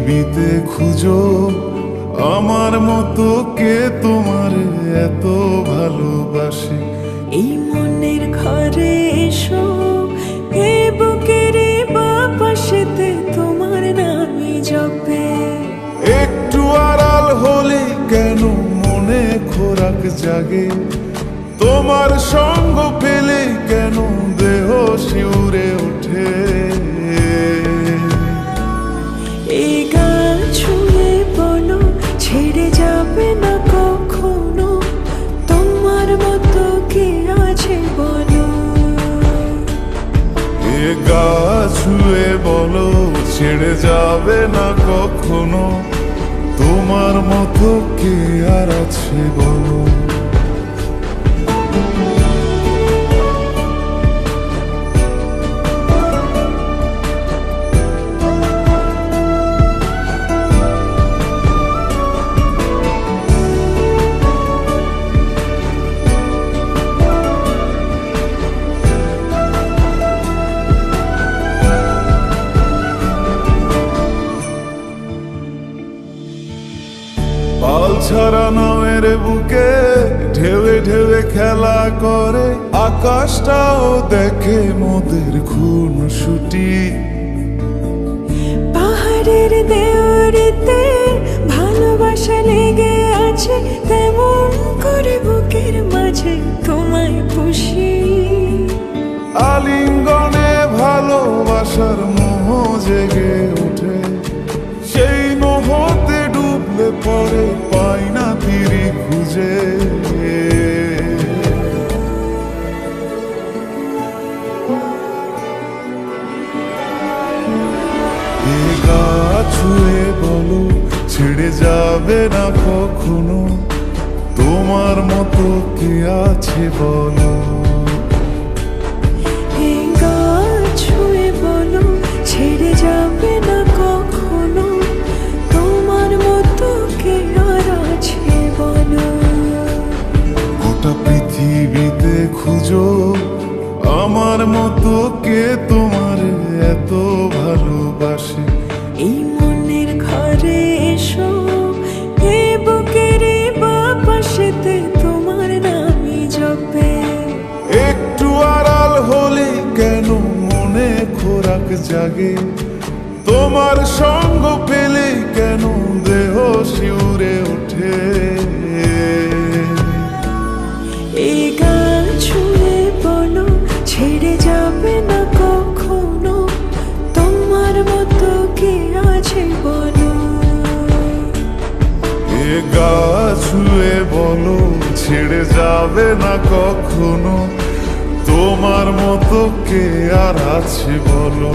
পৃথিবীতে খুঁজো আমার মতো কে তোমার এত ভালোবাসে। এই মনের ঘরে এসো, এ বুকের বাপাশেতে তোমার নামই জপে। একটু আড়াল হলে কেন মনে খোরাক জাগে, তোমার সঙ্গ পেলে কেন দেহ শিউরে ওঠে। এই গান ছুঁয়ে বলো ছেড়ে যাবে না কখনো, তোমার মতো কে আছে বলো। এ গা ছুঁয়ে বলো ছেড়ে যাবে না কখনো, তোমার মতো কে আর আছে বলো। পাল ছাড়া নামের বুকে ঢেউে ঢেউে খেলা করে, আকাশটাও দেখে মোদের খুনসুটি। পাহাড়ের দেওয়ারিতে ভালোবাসা লেগে আছে, তেমন করে বুকের মাঝে তোমায় খুশি। আলিঙ্গনে ভালোবাসার মোহ জেগে ওঠে, সেই মোহতে ডুবলে পরে পাই না তীরে খুঁজে। এ গা ছুঁয়ে বলো ছেড়ে যাবে না কখনো, তোমার মতো কে আছে বলো। এই গান ছুঁয়ে বলো ছেড়ে যাবে না কখনো, তোমার মতো কে আর আছে বলো। গোটা পৃথিবীতে খুঁজো আমার মতো কে তোমার এত ভালোবাসে। এই মনের ঘরে এসো, এ বুকের বাপাশেতে তোমার নামই জপে। একটু আড়াল হলে কেন মনে খোরাক জাগে, তোমার সঙ্গ পেলে কেন দেহ শিউরে ওঠে। এই গান ছুঁয়ে বলো ছেড়ে যাবে না কখনো, তোমার মতো কে আছে বলো। এ গা ছুঁয়ে বলো ছেড়ে যাবে না কখনো, তোমার মতো কে আর আছে বলো।